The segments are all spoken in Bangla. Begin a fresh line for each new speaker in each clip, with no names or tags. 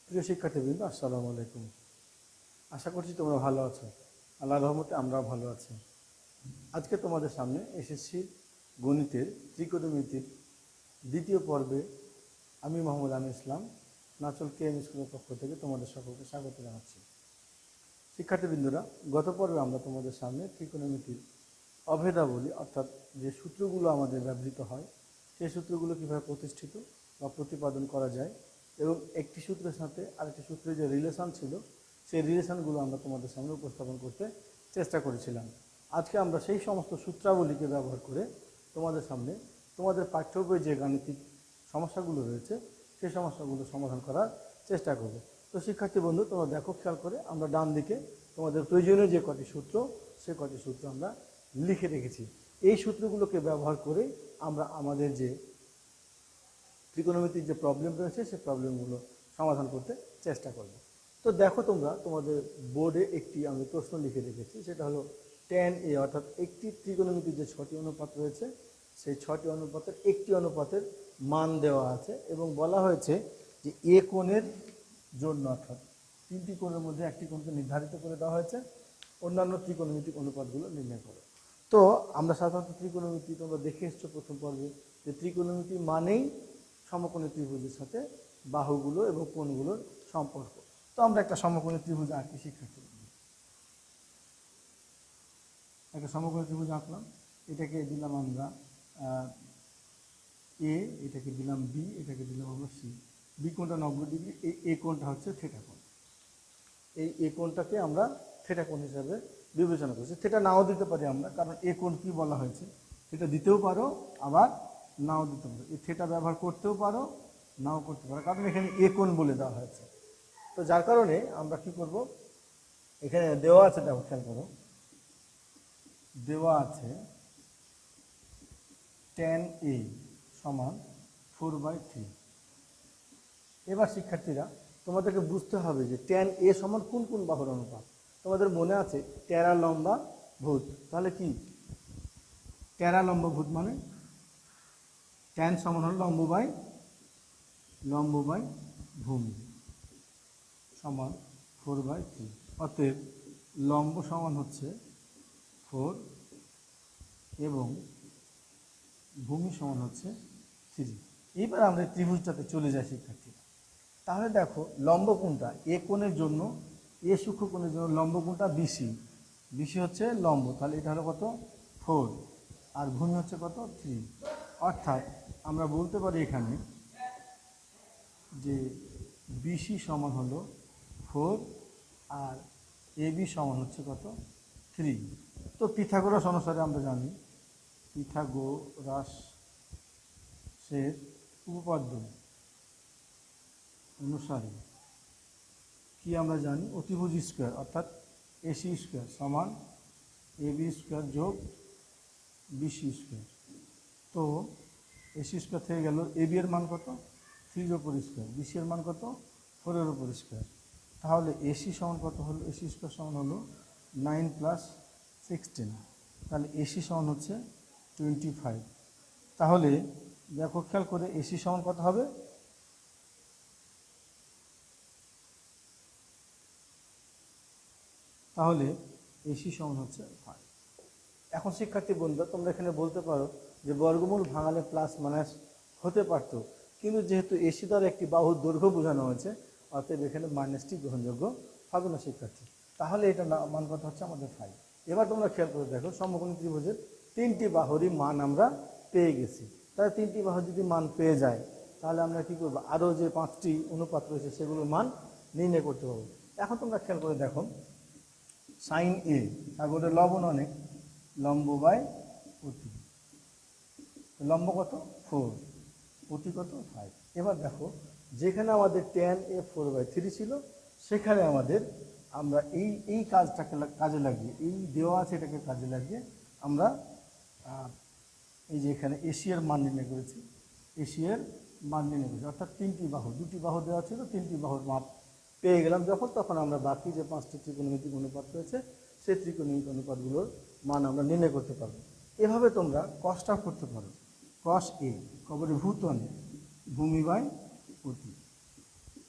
প্রিয় শিক্ষার্থীবৃন্দ, আসসালামু আলাইকুম। আশা করছি তোমরা ভালো আছো। আল্লাহর রহমতে আমরাও ভালো আছি। আজকে তোমাদের সামনে এসএসসি গণিতের ত্রিকোণমিতির দ্বিতীয় পর্বে আমি মোহাম্মদ আমির ইসলাম নাচল কেএম স্কুলের পক্ষ থেকে তোমাদের সকলকে স্বাগত জানাচ্ছি। শিক্ষার্থীবৃন্দরা, গত পর্বে আমরা তোমাদের সামনে ত্রিকোণমিতির অভেদাবলী অর্থাৎ যে সূত্রগুলো আমাদের ব্যবহৃত হয় সেই সূত্রগুলো কীভাবে প্রতিষ্ঠিত বা প্রতিপাদন করা যায় এবং একটি সূত্রের সাথে আরেকটি সূত্রের যে রিলেশন ছিল সেই রিলেশনগুলো আমরা তোমাদের সামনে উপস্থাপন করতে চেষ্টা করেছিলাম। আজকে আমরা সেই সমস্ত সূত্রাবলীকে ব্যবহার করে তোমাদের সামনে তোমাদের পাঠ্য বইয়ে যে গাণিতিক সমস্যাগুলো রয়েছে সেই সমস্যাগুলো সমাধান করার চেষ্টা করব। তো শিক্ষার্থী বন্ধু, তোমরা দেখো, খেয়াল করে আমরা ডান দিকে তোমাদের প্রয়োজনীয় যে কটি সূত্র সে কটি সূত্র আমরা লিখে রেখেছি। এই সূত্রগুলোকে ব্যবহার করে আমরা আমাদের যে ত্রিকোণমিতিক যে প্রবলেম রয়েছে সেই প্রবলেমগুলো সমাধান করতে চেষ্টা করব। তো দেখো, তোমরা তোমাদের বোর্ডে একটি আমি প্রশ্ন লিখে রেখেছি, সেটা হলো tan a, অর্থাৎ একটি ত্রিকোণমিতির যে 6টি অনুপাত রয়েছে সেই 6টি অনুপাতের একটি অনুপাতের মান দেওয়া আছে এবং বলা হয়েছে যে এ কোণের জন্য, অর্থাৎ 3টি কোণের মধ্যে একটি কোণকে নির্ধারিত করে দেওয়া হয়েছে, অন্যান্য ত্রিকোণমিতিক অনুপাতগুলো নির্ণয় করে। তো আমরা সাধারণত ত্রিকোণমিতি তোমরা দেখে এসছো প্রথম পর্বে যে ত্রিকোণমিতি মানেই সমকোণী ত্রিভুজের সাথে বাহুগুলো এবং কোণগুলোর সম্পর্ক। তো আমরা একটা সমকোণী ত্রিভুজ আঁকি শিক্ষার্থী, একটা সমকোণী ত্রিভুজ আঁকলাম। এটাকে দিলাম আমরা এ, এটাকে দিলাম বি, এটাকে দিলাম আমরা সি। বি কোণটা 90 ডিগ্রি, এই এ কোণটা হচ্ছে থিটা কোণ। এই এ কোণটাকে আমরা থিটা কোণ হিসাবে বিবেচনা করছি। থিটা নাও দিতে পারি আমরা, কারণ এ কোণ কি বলা হয়েছে, থিটা দিতেও পারো আবার নাও দিতে পারো। এই থিটা ব্যবহার করতেও পারো, নাও করতে পারো, কারণ এখানে এ কোণ বলে দেওয়া হয়েছে। তো যার কারণে আমরা কি করব, এখানে দেওয়া আছে, দেখো খেয়াল করো, দেওয়া আছে tan a সমান 4/3। এবার শিক্ষার্থীরা, তোমাদেরকে বুঝতে হবে যে tan a সমান কোন কোন বাহুর অনুপাত। তোমাদের মনে আছে টেরা লম্বা ভূত, তাহলে কি টেরা লম্বা ভূত মানে tan সমান হল লম্ব বাই ভূমি সমান 4/3। অতএব লম্ব সমান হচ্ছে 4 এবং ভূমি সমান হচ্ছে 3। এইবার আমরা ত্রিভুজটাতে চলে যাই শিক্ষার্থীরা। তাহলে দেখো লম্ব কোণটা এ কোণের জন্য, এ সূক্ষ্ম কোণের জন্য লম্ব কোণটা বিসি। বিসি হচ্ছে লম্ব, তাহলে এটা হলো কত 4 আর ভূমি হচ্ছে কত 3। অর্থাৎ আমরা বলতে পারি এখানে যে বিসি সমান হলো 4 আর এবি সমান হচ্ছে কত 3। তো পিথাগোরাস অনুসারে আমরা জানি, পিথাগোরাসের উপপাদ্য অনুসারে কি আমরা জানি, অতিভুজ স্কোয়ার অর্থাৎ এসি স্কোয়ার সমান এবি স্কোয়ার যোগ বিসি স্কোয়ার। তো এসি স্কোয়ার থেকে গেল এবি এর মান কত 3 উপর স্কোয়ার, বিসি এর মান কত 4 উপর স্কোয়ার। তাহলে এসি সমান কত হলো, এসি স্কোয়ার সমান হলো 9 + 16, তাহলে এসি সমান হচ্ছে 25। তাহলে দেখো খেয়াল করে এসি সমান কত হবে, তাহলে এসি সমান হচ্ছে 5। এখন শিক্ষার্থী বন্ধুরা, তোমরা এখানে বলতে পারো যে বর্গমূল ভাঙালে প্লাস মাইনাস হতে পারত, কিন্তু যেহেতু এসি দ্বারা একটি বাহুর দৈর্ঘ্য বোঝানো হয়েছে অতএব এখানে মাইনাসটি গ্রহণযোগ্য হবে না শিক্ষার্থী। তাহলে এটা মান কত হচ্ছে আমাদের 5। এবার তোমরা খেয়াল করে দেখো, সমকোণী ত্রিভুজের 3টি বাহুরই মান আমরা পেয়ে গেছি। তাহলে 3টি বাহুর যদি মান পেয়ে যায় তাহলে আমরা কি করবো, আরও যে 5টি অনুপাত রয়েছে সেগুলোর মান নির্ণয় করতে পারবো। এখন তোমরা খেয়াল করে দেখো, সাইন এ, সাগরের লবণ অনেক, লম্ব বাই অতি, লম্ব কত 4, অতি কত 5। এবার দেখো, যেখানে আমাদের tan a 4/3 ছিল সেখানে আমরা এই কাজটাকে কাজে লাগিয়ে, এই দেওয়া আছে এটাকে কাজে লাগিয়ে আমরা এই যে এখানে এশিয়ার মান নির্ণয় করেছি, এশিয়ার মান নির্ণয় করেছি, অর্থাৎ 3টি বাহু, 2টি বাহু দেওয়া ছিল, 3টি বাহুর মাপ পেয়ে গেলাম যখন, তখন আমরা বাকি যে 5টি ত্রিকোণমিতিক অনুপাত রয়েছে সেই ত্রিকোণমিতিক অনুপাতগুলোর মান আমরা নির্ণয় করতে পারবো। এভাবে তোমরা কসটাও করতে পারো, cos a খবরে ভূত অনেক, ভূমি বাই অতি।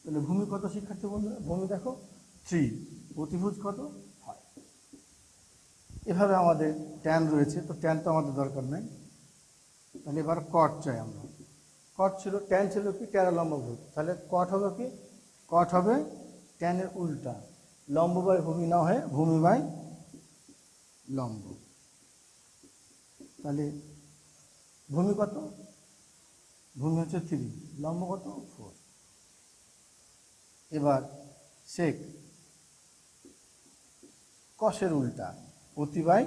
তো তাহলে ভূমি কত শিক্ষার্থী বন্ধুরা? ভূমি দেখো 3, অতিভুজ কত 5। এভাবে আমাদের ট্যান রয়েছে, তো ট্যান তো আমাদের দরকার নাই। তাহলে এবার কট চাই আমরা। কট ছিল, ট্যান ছিল কি ট্যারালম্বভুজ, তাহলে কট হবে কি? কট হবে ট্যানের উল্টা, লম্ব বাই ভূমি না হয়ে ভূমি বাই লম্ব। তাহলে ভূমি কত? ভূমি হচ্ছে 3, লম্ব কত 4। এবার সেক কষের উল্টা, অতি বাই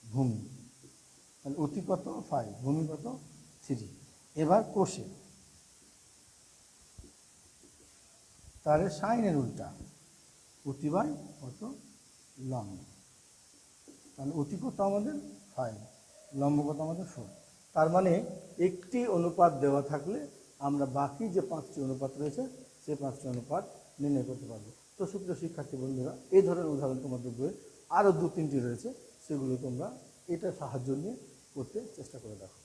ভূমি, তাহলে অতি কত 5, ভূমি কত 3। এবার কোষে, তাহলে সাইনের উল্টা, অতি বাই কত লম্ব, তাহলে অতি কত আমাদের 5, লম্ব কত আমাদের 4। তার মানে একটি অনুপাত দেওয়া থাকলে আমরা বাকি যে 5টি অনুপাত রয়েছে সেই 5টি অনুপাত নির্ণয় করতে পারবো। তো সুপ্রিয় শিক্ষার্থী বন্ধুরা, এই ধরনের উদাহরণ তোমাদের বইয়ে আরও 2-3টি রয়েছে, সেগুলো তোমরা এটার সাহায্য নিয়ে করতে চেষ্টা করে দেখো।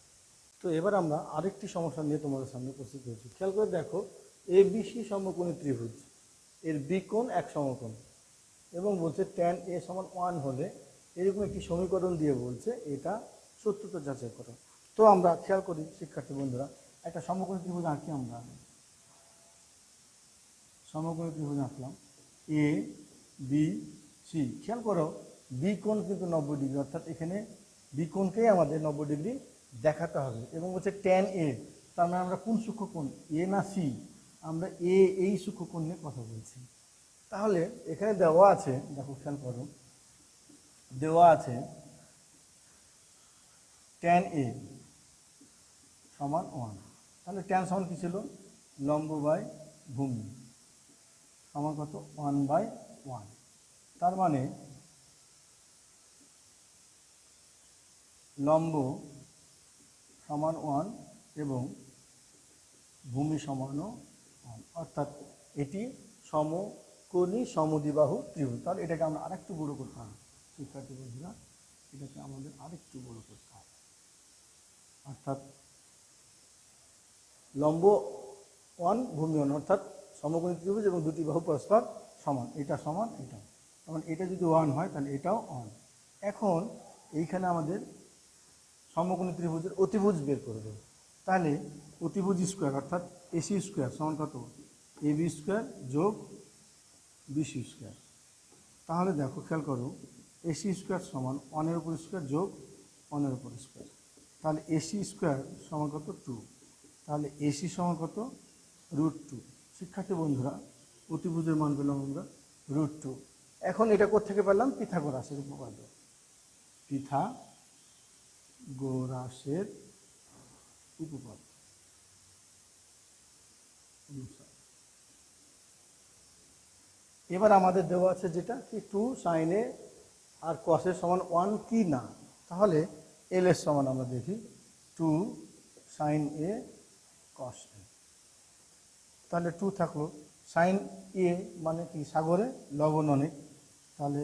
তো এবার আমরা আরেকটি সমস্যা নিয়ে তোমাদের সামনে উপস্থিত হয়েছি। খেয়াল করে দেখো, ABC সমকোণী ত্রিভুজ, এর বিকোণ এক সমকোণ এবং বলছে tan A সমান 1 হলে এরকম একটি সমীকরণ দিয়ে বলছে এটা সত্যতা যাচাই করো। তো আমরা খেয়াল করি শিক্ষার্থী বন্ধুরা, একটা সমকোণী ত্রিভুজ আঁকি আমরা। সমকোণী ত্রিভুজ আঁকলাম A B C। খেয়াল করো বিকোণ কিন্তু 90 ডিগ্রি, অর্থাৎ এখানে বিকোণকেই আমাদের 90 ডিগ্রি দেখাতে হবে এবং হচ্ছে tan A, তার মানে আমরা কোন সূক্ষ্মকোণ, A না C? আমরা A, এই সূক্ষ্মকোণ নিয়ে কথা বলছি। তাহলে এখানে দেওয়া আছে, দেখো খেয়াল করো, দেওয়া আছে tan A সমান 1। তাহলে tan সমান কি ছিল? লম্ব বাই ভূমি সমান কত 1/1। তার মানে লম্ব সমান 1 এবং ভূমি সমানও 1, অর্থাৎ এটি সমকোণী সমদ্বিবাহু ত্রিভুজ। তাহলে এটাকে আমরা আরেকটু বড় করতে হবে শিক্ষার্থী বন্ধুরা, এটাকে আমাদের আরেকটু বড় করতে হবে, অর্থাৎ লম্ব 1 ভূমি 1, অর্থাৎ সমকোণী ত্রিভুজ এবং দুটি বাহু পরস্পর সমান, এটা সমান এটা, মানে এটা যদি 1 হয় তাহলে এটাও 1। এখন এইখানে আমাদের সমকোণী ত্রিভুজের অতিভুজ বের করবে। তাহলে অতিভুজ স্কোয়ার অর্থাৎ AC স্কোয়ার সমান কত? AB স্কোয়ার যোগ BC স্কোয়ার। তাহলে দেখো খেয়াল করো, AC স্কোয়ার সমান 1-এর উপর স্কোয়ার যোগ 1-এর উপর স্কোয়ার, তাহলে AC স্কোয়ার সমান কত 2, তাহলে AC সমান কত √2। শিক্ষার্থী বন্ধুরা, অতিভুজের মান পেলাম আমরা √2। এখন এটা কোত্থেকে পেলাম? পিথাগোরাসের উপপাদ্য, পিথাগোরাসের উপপাদ্য অনুসারে। এবার আমাদের দেওয়া আছে যেটা কি 2 sin A R cos A সমান 1 কি না, তাহলে L এর সমান আমরা দেখি 2 sin A cos A। তাহলে 2 থাকলো, sin A মানে কি? সাগরে লবণ অনেক, তাহলে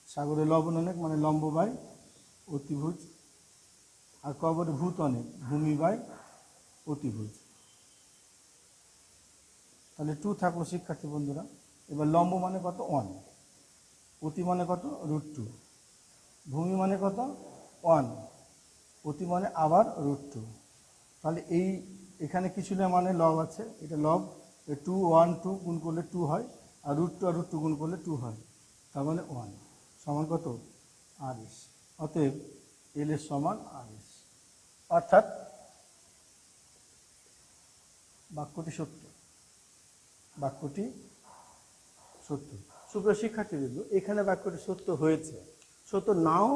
সাগরে লবণ অনেক মানে লম্ব বাই অতিভুজ, আর কবরে ভূত অনেক, ভূমি বাই অতিভুজ। তাহলে 2 থাকলো শিক্ষার্থী বন্ধুরা। এবার লম্ব মানে কত 1, অতি মানে কত √2, ভূমি মানে কত 1, অতি মানে আবার √2। তাহলে এই এখানে কিছু না মানে লব আছে, এটা লব, 2 1 2 গুণ করলে 2 হয়, আর √2 আর √2 গুণ করলে 2 হয়, তার মানে 1 সমান কত RS। অতএব L এর সমান RS, অর্থাৎ বাক্যটি সত্য, বাক্যটি সত্য। সুপ্রিয় শিক্ষার্থীবৃন্দ, এখানে বাক্যটি সত্য হয়েছে, সত্য নাও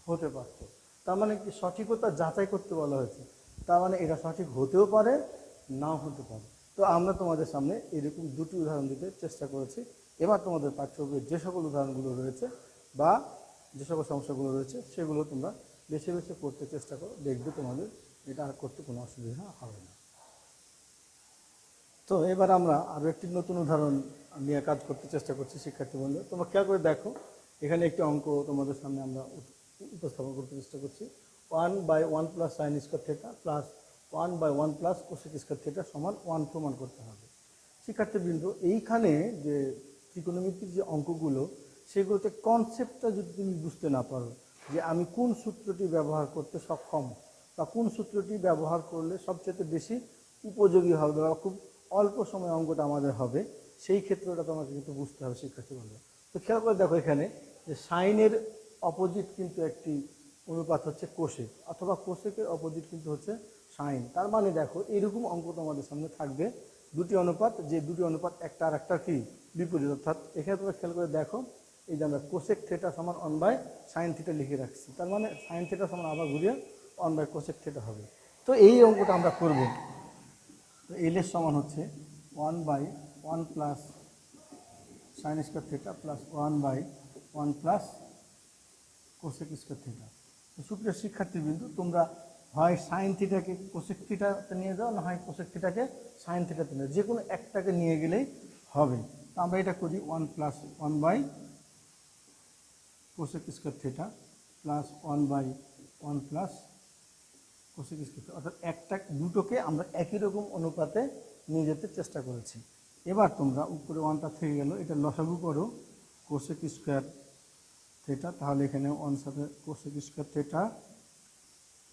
হতে পারত, তার মানে কি সঠিকতা যাচাই করতে বলা হয়েছে, তার মানে এটা সঠিক হতেও পারে নাও হতে পারে। তো আমরা তোমাদের সামনে এরকম দুটি উদাহরণ দিতে চেষ্টা করেছি। এবার তোমাদের পাঠ্য বইয়ের যে সকল উদাহরণগুলো রয়েছে বা যে সকল সমস্যাগুলো রয়েছে সেগুলো তোমরা বেছে বেছে পড়তে চেষ্টা করো, দেখবে তোমাদের এটা আর করতে কোনো অসুবিধা হবে না। তো এবার আমরা আরও একটি নতুন উদাহরণ নিয়ে কাজ করতে চেষ্টা করছি শিক্ষার্থী বন্ধু। তোমরা খেয়াল করে দেখো, এখানে একটি অঙ্ক তোমাদের সামনে আমরা উপস্থাপন করতে চেষ্টা করছি। 1/1 + sin² θ + 1/1 + cos² θ সমান 1 প্রমাণ করতে হবে। শিক্ষার্থীবৃন্দ, এইখানে যে ত্রিকোণমিতির যে অঙ্কগুলো, সেগুলোতে কনসেপ্টটা যদি তুমি বুঝতে না পারো, যে আমি কোন সূত্রটি ব্যবহার করতে সক্ষম বা কোন সূত্রটি ব্যবহার করলে সবচেয়ে বেশি উপযোগী হবে বা খুব অল্প সময় অঙ্কটা আমাদের হবে, সেই ক্ষেত্রটা তোমাকে কিন্তু বুঝতে হবে শিক্ষার্থীবৃন্দ। তো খেয়াল করে দেখো এখানে যে সাইনের অপোজিট কিন্তু একটি অনুপাত হচ্ছে কোসেক, অথবা কোসেকের অপোজিট কিন্তু হচ্ছে সাইন। তার মানে দেখো এইরকম অঙ্ক তোমাদের সামনে থাকবে, দুটি অনুপাত, যে দুটি অনুপাত একটা আর একটা কি বিপরীত। অর্থাৎ এখানে তোমরা খেয়াল করে দেখো, এই যে আমরা কোসেক থিটা সমান 1/sin থিটা লিখে রাখছি, তার মানে সাইন থিটা সমান আবার ঘুরিয়ে 1/কোসেক থিটা হবে। তো এই অঙ্কটা আমরা করব। তো এল এর সমান হচ্ছে 1/1 plus sine square theta plus 1/1 plus cosec square theta. তো সুপ্রিয় শিক্ষার্থীবৃন্দু, তোমরা হয় সাইন থিটাকে কোসেক থিটাতে নিয়ে যাও, না হয় কোসেক থিটাকে সাইন থিটাতে নিয়ে যাও, যে কোনো একটাকে নিয়ে গেলেই হবে। তো আমরা এটা করি 1 প্লাস 1/কোসেক square theta plus 1/1 plus cosec square theta, অর্থাৎ দুটোকে আমরা একই রকম অনুপাতে নিয়ে যেতে চেষ্টা করেছি। এবার তোমরা উপরে 1টা থেকে গেল, এটা লসাগু করো কোসেক স্কয়ার থিটা, তাহলে এখানে 1 সাথে কোসেক স্কয়ার থিটা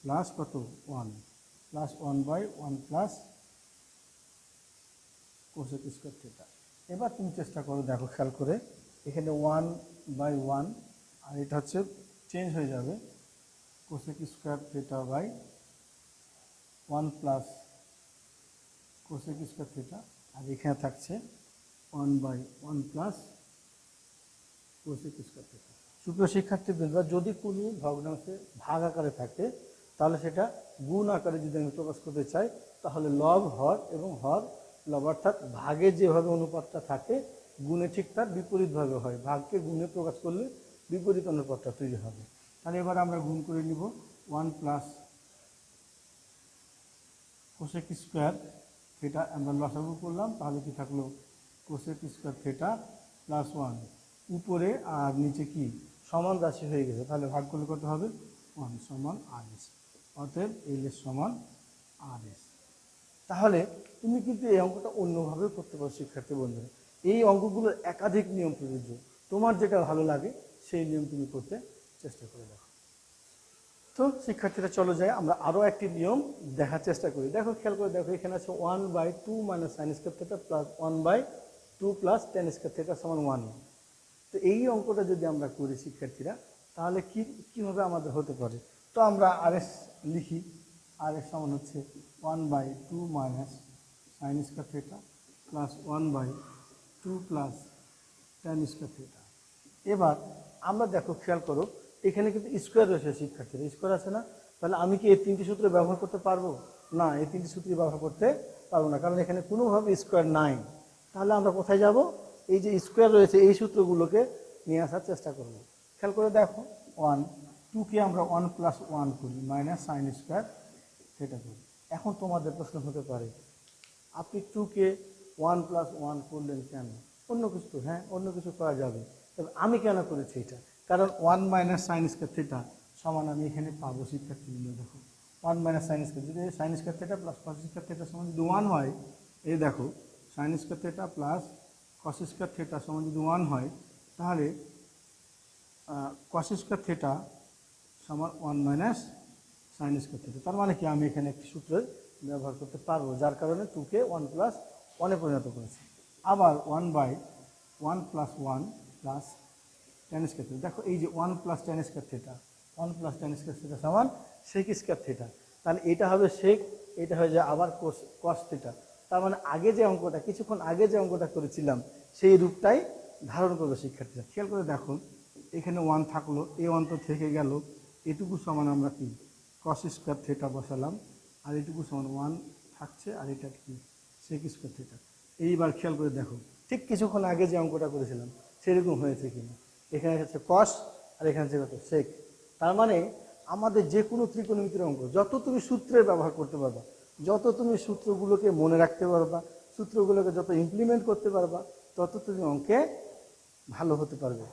প্লাস কত 1 plus 1/1 plus cosec square theta. এবার তুমি চেষ্টা করো, দেখো খেয়াল করে, এখানে 1/1 আর এটা হচ্ছে চেঞ্জ হয়ে যাবে cosec square theta by 1 plus cosec square theta, আর এখানে থাকছে 1/1 প্লাস কোসেক স্কয়ার থিটা। সুপ্রিয় শিক্ষার্থীবৃন্দ, যদি কোনো ভগ্নাংশে ভাগ আকারে থাকে, তাহলে সেটা গুণ আকারে যদি আমি প্রকাশ করতে চাই, তাহলে লব হর এবং হর লব, অর্থাৎ ভাগে যেভাবে অনুপাতটা থাকে গুণে ঠিক তার বিপরীতভাবে হয়। ভাগকে গুণে প্রকাশ করলে বিপরীত অনুপাতটা তৈরি হবে। তাহলে এবার আমরা গুণ করে নিব 1 প্লাস কোসেক স্কয়ার থিটা, আমরা লসাগু করলাম, তাহলে কি থাকলো কোসেক স্কয়ার থিটা প্লাস 1, উপরে আর নিচে কি সমান রাশি হয়ে গেছে, তাহলে ভাগ করলে কত হবে 1 সমান RS, অতএব এল এর সমান RS। তাহলে তুমি কিন্তু এই অঙ্কটা অন্যভাবে করতে পারো শিক্ষার্থী বন্ধুরা। এই অঙ্কগুলোর একাধিক নিয়ম প্রযোজ্য, তোমার যেটা ভালো লাগে সেই নিয়ম তুমি করতে চেষ্টা করে দেখো। তো শিক্ষার্থীরা চলো যাই, আমরা আরও একটি নিয়ম দেখার চেষ্টা করি। দেখো খেয়াল করে দেখো, এখানে আছে 1/2 minus sine square theta plus 1/2 plus ten square theta সমান 1। তো এই অঙ্কটা যদি আমরা করি শিক্ষার্থীরা, তাহলে কীভাবে আমাদের হতে পারে? তো আমরা RS লিখি, RS সমান হচ্ছে 1/2 minus sine square theta plus 1/2 plus ten square theta. এবার আমরা দেখো খেয়াল করো, এখানে কিন্তু স্কোয়ার রয়েছে শিক্ষার্থীরা, স্কোয়ার আছে না? তাহলে আমি কি এই তিনটি সূত্র ব্যবহার করতে পারবো না? এই তিনটি সূত্র ব্যবহার করতে পারবো না, কারণ এখানে কোনোভাবে স্কোয়ার নাই। তাহলে আমরা কোথায় যাব? এই যে স্কোয়ার রয়েছে এই সূত্রগুলোকে নিয়ে আসার চেষ্টা করব। খেয়াল করে দেখো, 2কে আমরা 1 প্লাস 1 করি, মাইনাস সাইন স্কোয়ার থিটা করি। এখন তোমাদের প্রশ্ন হতে পারে, আপনি 2কে 1 প্লাস 1 করলেন কেন? অন্য কিছু, হ্যাঁ অন্য কিছু করা যাবে, তবে আমি কেন করেছি এটা? কারণ 1 মাইনাস সাইন স্কয়ার থিটা সমান আমি এখানে পাবো শিক্ষার্থীবৃন্দ। দেখো 1 মাইনাস সাইন স্কয়ার, যদি sine square theta plus cos square theta সমান যদি 1 হয়, এই দেখো sine square theta plus cos square theta সমান যদি 1 হয়, তাহলে কস স্কয়ার থিটা সমান 1 মাইনাস সাইন স্কয়ার থিটা। তার মানে কি আমি এখানে একটি সূত্র ব্যবহার করতে পারবো, যার কারণে 2কে 1 প্লাস 1-এ পরিণত করেছি। আবার 1/1 plus 1 plus ten square theta. দেখো এই যে 1 plus ten square theta, 1 plus ten square theta সমান সেক স্কয়ার থিটা। তাহলে এটা হবে সেক, এটা হয়ে যায় আবার কস থিটা। তার মানে আগে যে অঙ্কটা, কিছুক্ষণ আগে যে অঙ্কটা করেছিলাম সেই রূপটাই ধারণ করবে শিক্ষার্থীরা। খেয়াল করে দেখো, এখানে 1 থাকলো, এই 1 তো থেকে গেল, এটুকু সমান আমরা কি কস স্কয়ার থিটা বসালাম, আর এটুকু সমান 1 থাকছে, আর এটা কি সেক স্কয়ার থিটা। এইবার খেয়াল করে দেখো, ঠিক কিছুক্ষণ আগে যে অঙ্কটা করেছিলাম সেরকম হয়েছে কিনা। এখানে হচ্ছে কস আর এখানে হচ্ছে কত সেক। তার মানে আমাদের যে কোনো ত্রিকোণমিতির অঙ্ক যত তুমি সূত্রের ব্যবহার করতে পারবা, যত তুমি সূত্রগুলোকে মনে রাখতে পারবা, সূত্রগুলোকে যত ইমপ্লিমেন্ট করতে পারবা, তত তুমি অঙ্কে ভালো হতে পারবে।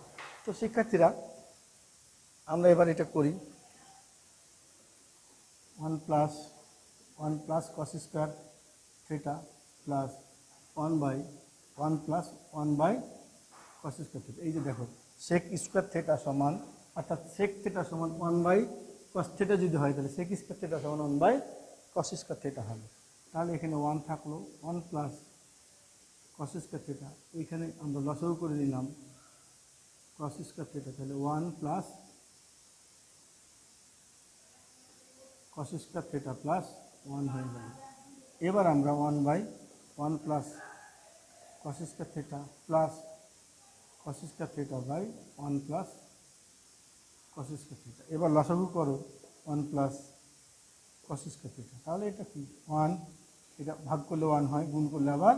তো শিক্ষার্থীরা, আমরা এবার এটা করি, 1 plus cos square theta plus 1 plus 1 by cos square theta. এই যে দেখো সেক স্কোয়ার থিটা সমান, অর্থাৎ সেক থিটা সমান 1 বাই কস থিটা যদি হয় তাহলে সেক স্কোয়ার থিটা সমান 1 বাই কস স্কোয়ার থিটা হবে। তাহলে এখানে 1 থাকলো, 1 প্লাস কস স্কোয়ার থিটা, ওইখানে আমরা লসাগু করে নিলাম কস স্কোয়ার থিটা, তাহলে 1 plus cos square theta plus 1 হয়ে যাবে। এবার আমরা 1 by 1 plus cos square theta plus cos square theta by 1 plus cos square theta, এবার লসাগু করো 1 প্লাস কস স্কোয়ার থিটা, তাহলে এটা কি 1, এটা ভাগ করলে 1 হয়, গুণ করলে আবার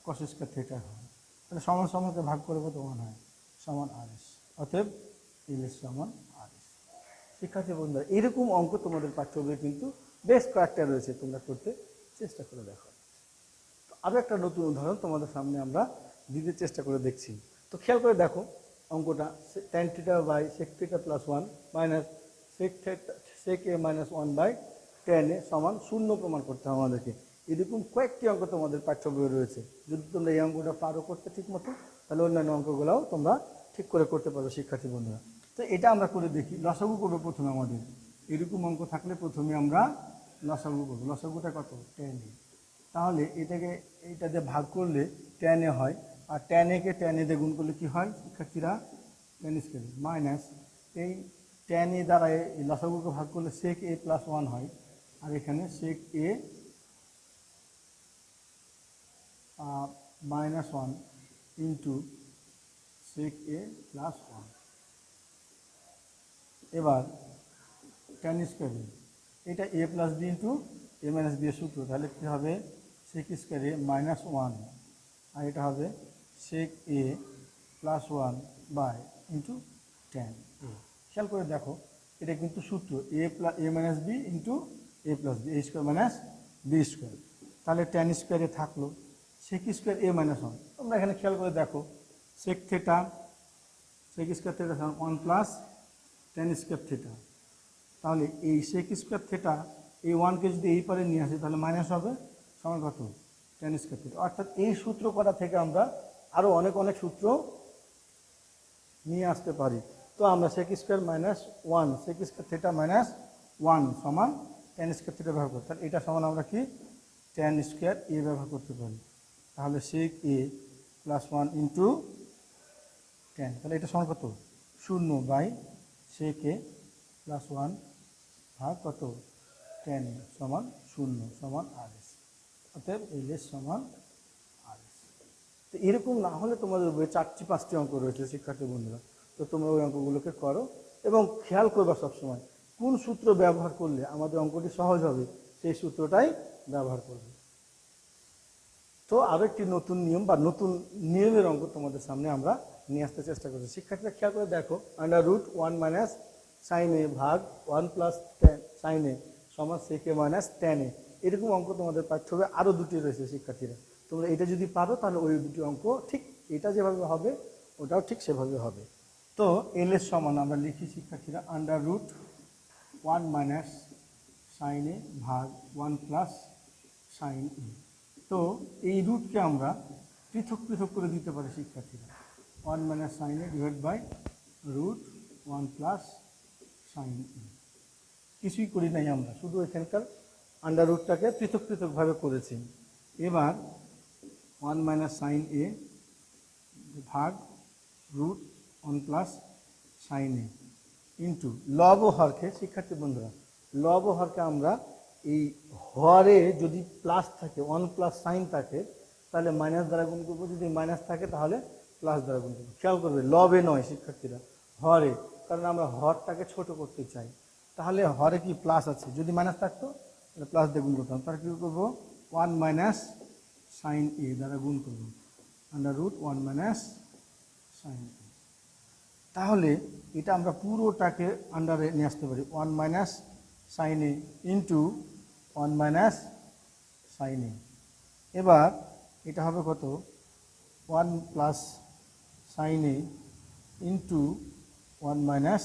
কস স্কোয়ার থিটা হয়, তাহলে সমান সমানকে ভাগ করে কত 1 হয়, সমান RS, অতএব LS সমান RS। শিক্ষার্থী বন্ধুরা, এরকম অঙ্ক তোমাদের পাঠ্য বইয়ে কিন্তু বেশ কয়েকটা রয়েছে, তোমরা করতে চেষ্টা করে দেখো। তো আরও একটা নতুন উদাহরণ তোমাদের সামনে আমরা দিতে চেষ্টা করে দেখছি। তো খেয়াল করে দেখো অঙ্কটা, tan theta by sec theta plus 1 minus sec a minus 1 by tan a সমান 0 প্রমাণ করতে হবে আমাদেরকে। এরকম কয়েকটি অঙ্ক তোমাদের পাঠ্য বইয়ে রয়েছে, যদি তোমরা এই অঙ্কটা পারো করতে ঠিক মতো, তাহলে অন্যান্য অঙ্কগুলোও তোমরা ঠিক করে করতে পারো শিক্ষার্থী বন্ধুরা। তো এটা আমরা করে দেখি, লসাগু করবো প্রথমে। আমাদের এরকম অঙ্ক থাকলে প্রথমে আমরা লসাগু করবো। লসাগুটা কত, tan a, তাহলে এইটা দিয়ে ভাগ করলে tan a হয়, আর tan a K tan a দিয়ে গুণ করলে কি হয় শিক্ষার্থীরা, tan স্কয়ার মাইনাস এই tan a দ্বারা এই লসাগুকে ভাগ করলে sec a প্লাস 1 হয়, আর এখানে sec a minus 1 into sec a plus 1। এবার tan স্কয়ার, এটা a plus b into a minus b এর সূত্র, তাহলে কী হবে sec স্কয়ার a মাইনাস 1, আর এটা হবে sec a plus 1 by into tan a। খেয়াল করে দেখো এটা কিন্তু সূত্র a minus b into a plus b, a square minus b square, তাহলে tan স্কোয়ার এ থাকলো sec স্কোয়ার a মাইনাস 1। তোমরা এখানে খেয়াল করে দেখো sec theta, sec square theta সমান 1 প্লাস tan স্কোয়ার থিটা, তাহলে এই sec স্কোয়ার থিটা এই 1কে যদি এই পারে নিয়ে আসি তাহলে মাইনাস হবে, সমান কত tan স্কোয়ার থিটা। অর্থাৎ এই সূত্র করা থেকে আমরা আরও অনেক সূত্র নিয়ে আসতে পারি। তো আমরা sec square minus 1, sec square theta minus 1 সমান tan স্কোয়ার থিটা ব্যবহার করি, তাহলে এটা সমান আমরা কি tan স্কোয়ার a ব্যবহার করতে পারি, তাহলে sec a plus 1 into tan, তাহলে এটা সমান কত 0 বাই sec a প্লাস 1 ভাগ কত tan a সমান 0 সমান RS, অতএব LS সমান RS। তো এরকম না হলে তোমাদের বইয়ে 4-5টি অঙ্ক রয়েছে শিক্ষার্থী বন্ধুরা, তো তোমরা ওই অঙ্কগুলোকে করো এবং খেয়াল করবা সবসময় কোন সূত্র ব্যবহার করলে আমাদের অঙ্কটি সহজ হবে, সেই সূত্রটাই ব্যবহার করবে। তো আরও একটি নতুন নিয়ম বা নতুন নিয়মের অঙ্ক তোমাদের সামনে আমরা নিয়ে আসতে চেষ্টা করছি। শিক্ষার্থীরা খেয়াল করে দেখো, √1 মাইনাস সাইন এ ভাগ 1 প্লাস সাইন এ সমান sec a minus tan a, এরকম অঙ্ক তোমাদের পাঠ্য হবে আরও দুটি রয়েছে শিক্ষার্থীরা। তোমরা এটা যদি পারো তাহলে ওই দুটি অঙ্ক ঠিক এটা যেভাবে হবে ওটাও ঠিক সেভাবে হবে। তো LS সমান আমরা লিখি শিক্ষার্থীরা √1 মাইনাস সাইন এ ভাগ 1 প্লাস সাইন এ। তো এই রুটকে আমরা পৃথক পৃথক করে দিতে পারি শিক্ষার্থীরা, 1 minus sine A divide by √1 plus sine A. কিছুই করি নাই আমরা, শুধু এখানকার √টাকে পৃথক পৃথকভাবে করেছি। এবার 1 মাইনাস সাইন এ ভাগ √1 প্লাস সাইন এ ইন্টু লব ও হরকে, শিক্ষার্থী বন্ধুরা লব ও হরকে আমরা এই হরে যদি প্লাস থাকে 1 প্লাস সাইন থাকে তাহলে মাইনাস দ্বারা গুণ করবো, যদি মাইনাস থাকে তাহলে প্লাস দ্বারা গুণ করবো। খেয়াল করবে লবে নয় শিক্ষার্থীরা, হরে, কারণ আমরা হরটাকে ছোট করতে চাই। তাহলে হরে কি প্লাস আছে, যদি মাইনাস থাকতো তাহলে প্লাস দিয়ে গুণ করতাম, তাহলে কী করবো 1 মাইনাস সাইন এ দ্বারা গুণ করবো, √1 মাইনাস সাইন এ। তাহলে এটা আমরা পুরোটাকে আন্ডারে নিয়ে আসতে পারি, 1 minus sine A into 1 minus sine এ। এবার এটা হবে কত 1 plus sine A into 1 minus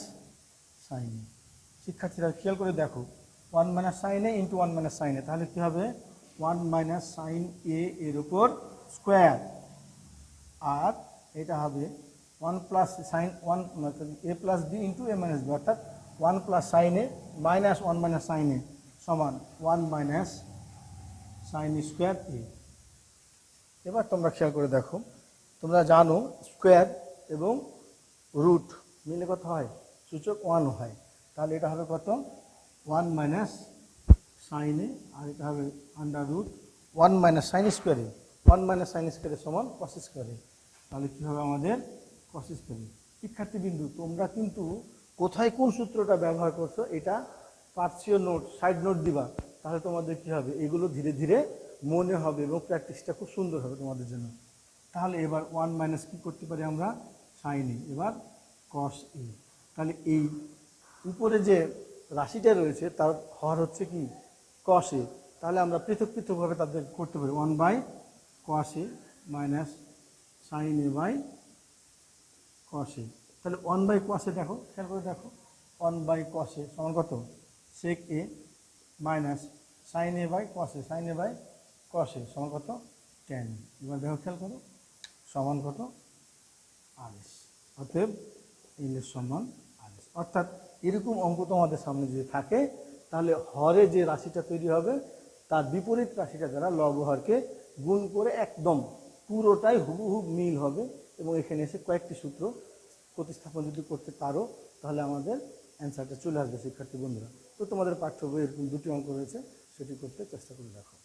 sine এ। শিক্ষার্থীরা খেয়াল করে দেখো 1 minus sine A into 1 minus sine এ, তাহলে কী হবে 1 মাইনাস সাইন এ এর উপর স্কোয়ার, আর এটা হবে 1 প্লাস সাইন 1 এ প্লাস বি ইন্টু এ মাইনাস বি, অর্থাৎ 1 প্লাস সাইন এ মাইনাস 1 মাইনাস সাইন এ সমান 1 মাইনাস সাইন স্কোয়ার এ। এবার তোমরা খেয়াল করে দেখো, তোমরা জানো স্কোয়ার এবং রুট মিলে কত হয়, সূচক 1 হয়, তাহলে এটা হবে কত 1 মাইনাস সাইন এ, আর এটা হবে আন্ডার রুট 1 মাইনাস সাইন স্কোয়ারে, 1 মাইনাস সাইন স্কোয়ারে সমান কস স্কোয়ারে, তাহলে কী হবে আমাদের কস স্কোয়ারে। শিক্ষার্থীবিন্দু, তোমরা কিন্তু কোথায় কোন সূত্রটা ব্যবহার করছো এটা পার্সিও নোট সাইড নোট দিবা, তাহলে তোমাদের কী হবে এগুলো ধীরে ধীরে মনে হবে এবং প্র্যাকটিসটা খুব সুন্দর হবে তোমাদের জন্য। তাহলে এবার 1 মাইনাস কী করতে পারি আমরা, সাইন এ, এবার কস এ, তাহলে এই উপরে যে রাশিটা রয়েছে তার হর হচ্ছে কি কস এ, তাহলে আমরা পৃথক পৃথকভাবে তাদের করতে পারি 1 by cos A minus sine A by cos A. তাহলে 1 বাই কস এ দেখো, খেয়াল করে দেখো, 1 বাই কস এ সমান কত sec A minus sine A by cos A, sine A by cos A সমান কত ট্যান। এবার দেখো খেয়াল করো সমান কত আরএস, অতএব এল এর সমান আরএস। অর্থাৎ এরকম অঙ্ক তোমাদের সামনে যদি থাকে তাহলে হরে যে রাশিটা তৈরি হবে তার বিপরীত রাশিটা দ্বারা লব হরকে গুণ করে একদম পুরোটাই হুবহু মিল হবে, এবং এখানে এসে কয়েকটি সূত্র প্রতিস্থাপন যদি করতে পারো তাহলে আমাদের অ্যান্সারটা চলে আসবে শিক্ষার্থী বন্ধুরা। তো তোমাদের পাঠ্য বই এরকম দুটি অঙ্ক রয়েছে, সেটি করতে চেষ্টা করে দেখো।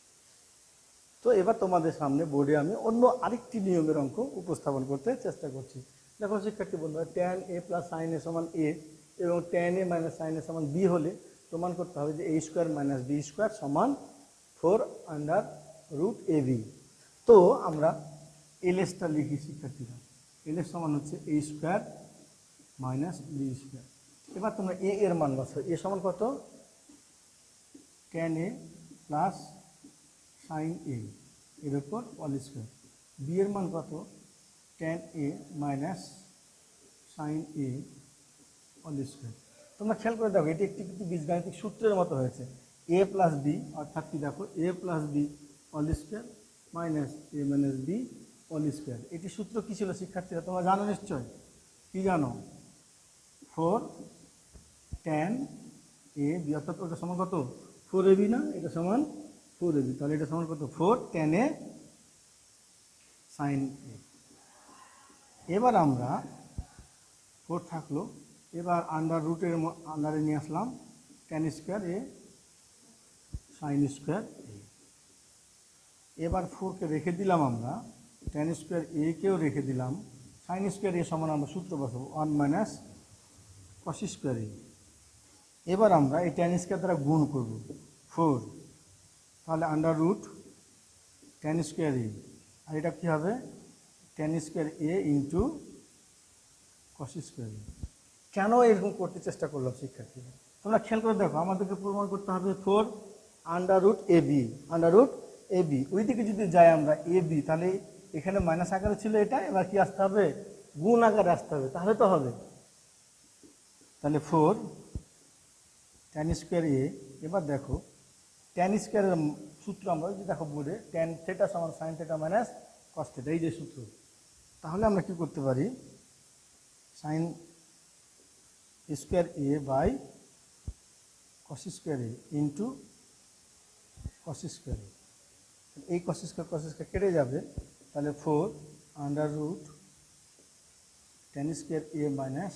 তো এবার তোমাদের সামনে বোর্ডে আমি অন্য আরেকটি নিয়মের অঙ্ক উপস্থাপন করতে চেষ্টা করছি। দেখো শিক্ষার্থী বন্ধুরা, ট্যান এ প্লাস সাইন এ সমান এ এবং ট্যান এ মাইনাস সাইন এ সমান বি হলে প্রমাণ করতে হবে যে এ স্কোয়ার মাইনাস বি স্কোয়ার সমান 4 আন্ডার রুট এ বি। তো আমরা এলএসটা লিখি শিক্ষার্থীরা, এলএস সমান হচ্ছে এ স্কোয়ার মাইনাস বি স্কোয়ার। এবার তোমরা এ এর মান বসাও, এ সমান কত ট্যান এ প্লাস সাইন এ এর উপর অল স্কোয়ার, বি এর মান কত tan A minus sine A all square. তোমরা খেয়াল করে দেখো এটি একটি কিন্তু বীজগাণিতিক সূত্রের মতো হয়েছে, এ প্লাস বি, অর্থাৎ কি দেখো A plus B all square minus A minus B all square. এটি সূত্র কী ছিল শিক্ষার্থীরা, তোমরা জানো নিশ্চয়, কি জানো 4 ট্যান এ বি, অর্থাৎ ওটা সমান কত 4 এ বি না, এটা সমান 4 এ বি, তাহলে এটা সমান কত 4 ট্যান এ সাইন এ। এবার আমরা 4 থাকলো, এবার আন্ডার রুটের আন্ডারে নিয়ে আসলাম tan square A sign square a. এবার 4কে রেখে দিলাম আমরা, ট্যান স্কোয়ার এ কেও রেখে দিলাম, সাইন স্কোয়ার এ সমান আমরা সূত্র বসাবো 1 মাইনাস কস স্কোয়ার এ। এবার আমরা এই ট্যান স্কোয়ার দ্বারা গুণ করব 4, তাহলে আন্ডার রুট ট্যান স্কোয়ার এ, আর এটা কী হবে tan square A into cos square এ। কেন এরকম করতে চেষ্টা করলাম শিক্ষার্থীরা, তোমরা খেয়াল করে দেখো, আমাদেরকে প্রমাণ করতে হবে 4 under root A B, under root A B, ওই দিকে যদি যাই আমরা এ বি, তাহলে এখানে মাইনাস আকারে ছিল এটা, এবার কি আসতে হবে গুণ আকারে আসতে হবে, তাহলে তো হবে, তাহলে 4 ট্যান স্কোয়ার এ। এবার দেখো ট্যান স্কোয়ারের সূত্র আমরা যদি দেখো বোর্ডে ট্যান থেটা সমান sine theta minus cos theta, এই যে সূত্র, তাহলে আমরা কি করতে পারি sine square A by cos square A into cos square A, এই কস স্কোয়ার কেটে যাবে, তাহলে 4 under root tan square A minus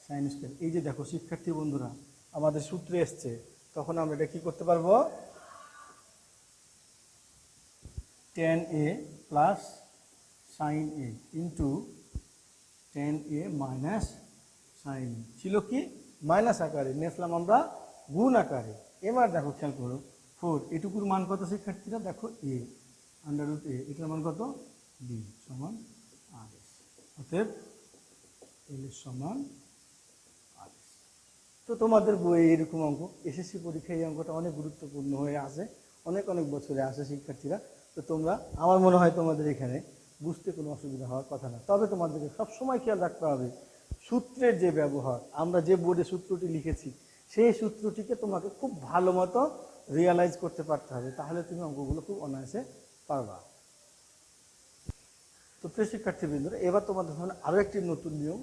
sine square. এই যে দেখো শিক্ষার্থী বন্ধুরা আমাদের সূত্রে এসছে, তখন আমরা এটা কী করতে পারবো tan A plus sine A into tan A minus sine A, ছিল কি মাইনাস আকারে, নিয়ে আসলাম আমরা গুণ আকারে। এবার দেখো খেয়াল করো 4 এটুকুর মান কত শিক্ষার্থীরা, দেখো এ আন্ডার রুট এ, এটার মান কত বি সমান আর এস, অতএব এল এর সমান আর এস। তো তোমাদের বইয়ে এরকম অঙ্ক এসএসসি পরীক্ষায় এই অঙ্কটা অনেক গুরুত্বপূর্ণ হয়ে আসে, অনেক অনেক বছরে আসে শিক্ষার্থীরা। তো তোমরা, আমার মনে হয় তোমাদের এখানে বুঝতে কোনো অসুবিধা হওয়ার কথা না, তবে তোমাদেরকে সবসময় খেয়াল রাখতে হবে সূত্রের যে ব্যবহার, আমরা যে বোর্ডে সূত্রটি লিখেছি সেই সূত্রটিকে তোমাকে খুব ভালো মতো রিয়ালাইজ করতে পারতে হবে, তাহলে তুমি অঙ্কগুলো খুব অনায়াসে পারবা। তো প্রিয় শিক্ষার্থীবৃন্দরা, এবার তোমাদের সামনে আরও একটি নতুন নিয়ম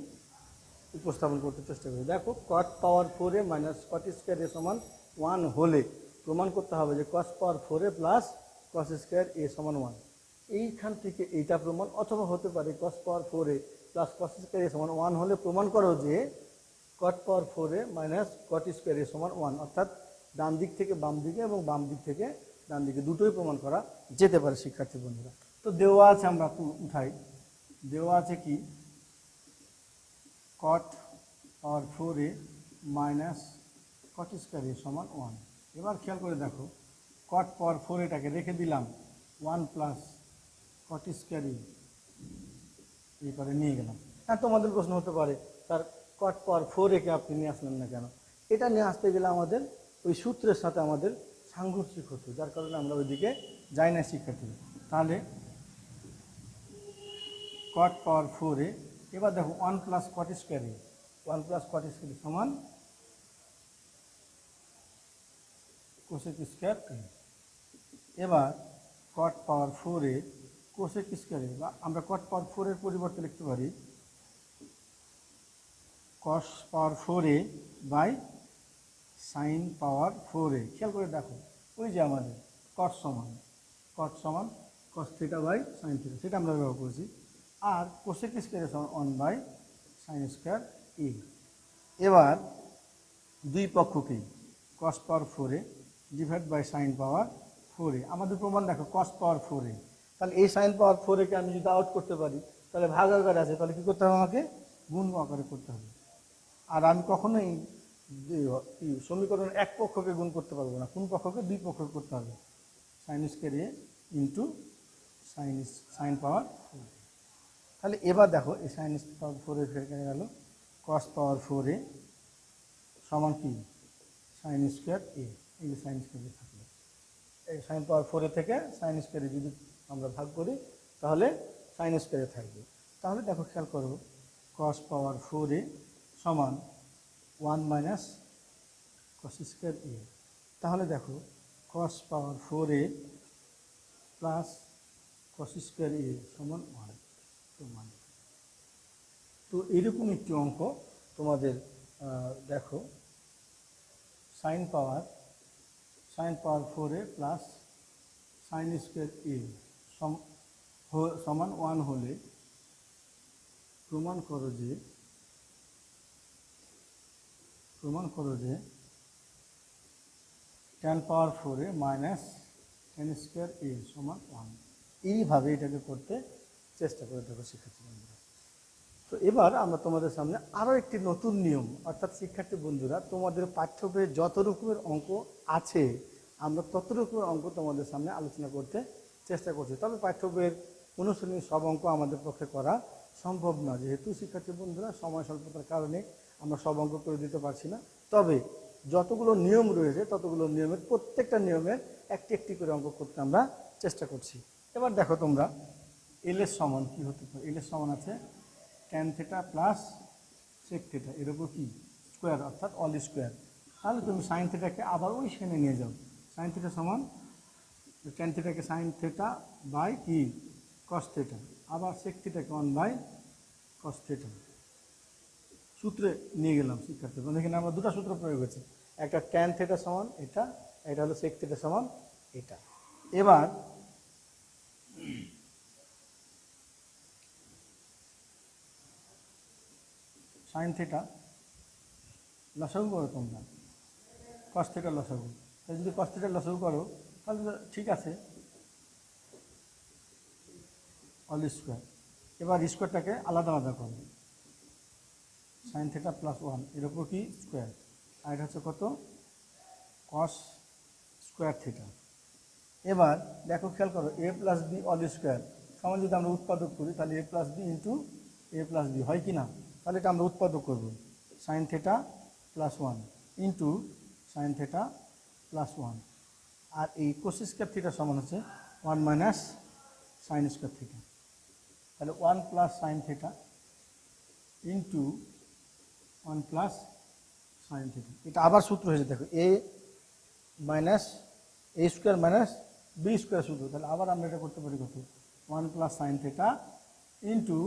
উপস্থাপন করতে চেষ্টা করি। দেখো, কট পাওয়ার 4a minus cot square A সমান 1 হলে প্রমাণ করতে হবে যে কস power 4a plus cos square A সমান 1। এইখান থেকে এইটা প্রমাণ, অথবা হতে পারে কস power 4a plus cos square A সমান 1 হলে প্রমাণ করো যে কট পাওয়ার 4a minus cot square A সমান 1, অর্থাৎ ডান দিক থেকে বাম দিকে এবং বাম দিক থেকে ডান দিকে দুটোই প্রমাণ করা যেতে পারে শিক্ষার্থী বন্ধুরা। তো দেওয়া আছে, আমরা উঠাই, দেওয়া আছে কি কট পাওয়ার 4a minus cot square A সমান 1। এবার খেয়াল করে দেখো, কট পাওয়ার 4aটাকে রেখে দিলাম, 1 প্লাস কট স্কোয়ার এই করে নিয়ে গেলাম। হ্যাঁ, তোমাদের প্রশ্ন হতে পারে তার কট পাওয়ার 4a-কে আপনি নিয়ে আসলেন না কেন? এটা নিয়ে আসতে গেলে আমাদের ওই সূত্রের সাথে আমাদের সাংঘর্ষিক হতো, যার কারণে আমরা ওইদিকে যাই না শিক্ষার্থী। তাহলে কট পাওয়ার 4a, এবার দেখো 1 প্লাস কট স্কোয়ার এ, 1 প্লাস কট স্কোয়ার সমান কোসেক স্কোয়ার এ। এবার কট পাওয়ার 4a কোসেক স্কোয়ার এ, বা আমরা কট পাওয়ার 4 এর পরিবর্তে লিখতে পারি কস power 4a by sine power 4a। খেয়াল করে দেখো, ওই যে আমাদের কট সমান cos theta by sine theta, সেটা আমরা ব্যবহার করেছি। আর কোসেক স্কোয়ার সমান 1 বাই সাইন স্কোয়ার এ। এবার দুই পক্ষকেই cos power 4a divide by sine power 4a। আমাদের প্রমাণ দেখো কস পাওয়ার 4a, তাহলে এই সাইন পাওয়ার 4a-কে আমি যদি আউট করতে পারি, তাহলে ভাগ আকারে আছে, তাহলে কী করতে হবে? আমাকে গুণ আকারে করতে হবে। আর আমি কখনোই সমীকরণ এক পক্ষকে গুণ করতে পারবো না, কোন পক্ষকে? দুই পক্ষকে করতে হবে। Sign square A into sign পাওয়ার 4। তাহলে এবার দেখো, এই সাইন পাওয়ার 4 এখানে গেল, কস পাওয়ার 4a সমান কি সাইন স্কোয়ার এ, এই যে সাইন স্কোয়ার এ থাকলো। এই সাইন পাওয়ার 4a থেকে সাইন স্কোয়ার এ যদি আমরা ভাগ করি, তাহলে সাইন স্কোয়ার এ থাকবে। তাহলে দেখো, খেয়াল করো, কস পাওয়ার 4a সমান 1 মাইনাস কস স্কোয়ার এ। তাহলে দেখো, কস power 4a plus cos square A সমান 1 প্রমাণ। তো এইরকম একটি অঙ্ক তোমাদের দেখো, sine power 4a plus sine square A সমান 1 হলে প্রমাণ করো যে tan পাওয়ার 4a মাইনাস tan স্কোয়ার এ সমান 1। এইভাবে এটাকে করতে চেষ্টা করে দেখো শিক্ষার্থী বন্ধুরা। তো এবার আমরা তোমাদের সামনে আরও একটি নতুন নিয়ম, অর্থাৎ শিক্ষার্থী বন্ধুরা, তোমাদের পাঠ্য বইয়ে যত রকমের অঙ্ক আছে, আমরা তত রকমের অঙ্ক তোমাদের সামনে আলোচনা করতে চেষ্টা করছি। তবে পাঠ্য বইয়ের অনুশীলনী সব অঙ্ক আমাদের পক্ষে করা সম্ভব না, যেহেতু শিক্ষার্থী বন্ধুরা সময় স্বল্পতার কারণে আমরা সব অঙ্ক করে দিতে পারছি না। তবে যতগুলো নিয়ম রয়েছে, ততগুলো নিয়মের প্রত্যেকটা নিয়মের একটি একটি করে অঙ্ক করতে আমরা চেষ্টা করছি। এবার দেখো তোমরা, এল এর সমান কী হতে পারে? এল এর সমান আছে tan theta plus sec theta, এর উপর কি স্কোয়ার, অর্থাৎ অল স্কোয়ার। তাহলে তুমি সাইন থিটাকে আবার ওই সেনে নিয়ে যাও। সাইন থিটা সমান ট্যান থিটাকে সাইন থিটা বাই কি কস থিটা, আবার সেক থিটাকে 1 বাই কস থিটা সূত্রে নিয়ে গেলাম শিক্ষার্থী। এখানে আমরা দুটো সূত্র প্রয়োগ হয়েছে, একটা ট্যান থিটা সমান এটা, এটা হলো সেক থিটা সমান এটা। এবার সাইন থিটা লসাগু করো তোমরা, কস থিটা লসাগু। তাহলে যদি কস থিটা লসাগু করো, তাহলে ঠিক আছে, অল স্কোয়ার। এবার স্কোয়ারটাকে আলাদা আলাদা করো, সাইন থিটা প্লাস 1 এর উপর কি স্কোয়ার, আর এটা হচ্ছে কত কস স্কোয়ার থিটা। এবার দেখো, খেয়াল করো, এ প্লাস বি অল স্কোয়ার সমান যদি আমরা উৎপাদক করি, তাহলে এ প্লাস বি ইন্টু এ প্লাস বি হয় কি না? তাহলে এটা আমরা উৎপাদক করব, sine theta plus 1 into sine theta plus 1। আর এই কোস স্কোয়ার থিটা সমান হচ্ছে 1 মাইনাস সাইন স্কোয়ার থিটা। তাহলে 1 plus sine theta into 1 plus sine theta. এটা আবার সূত্র হয়েছে, দেখো, এ মাইনাস এ স্কোয়ার মাইনাস বি স্কোয়ার সূত্র। তাহলে আবার আমরা এটা করতে পারি কত, 1 plus sine theta into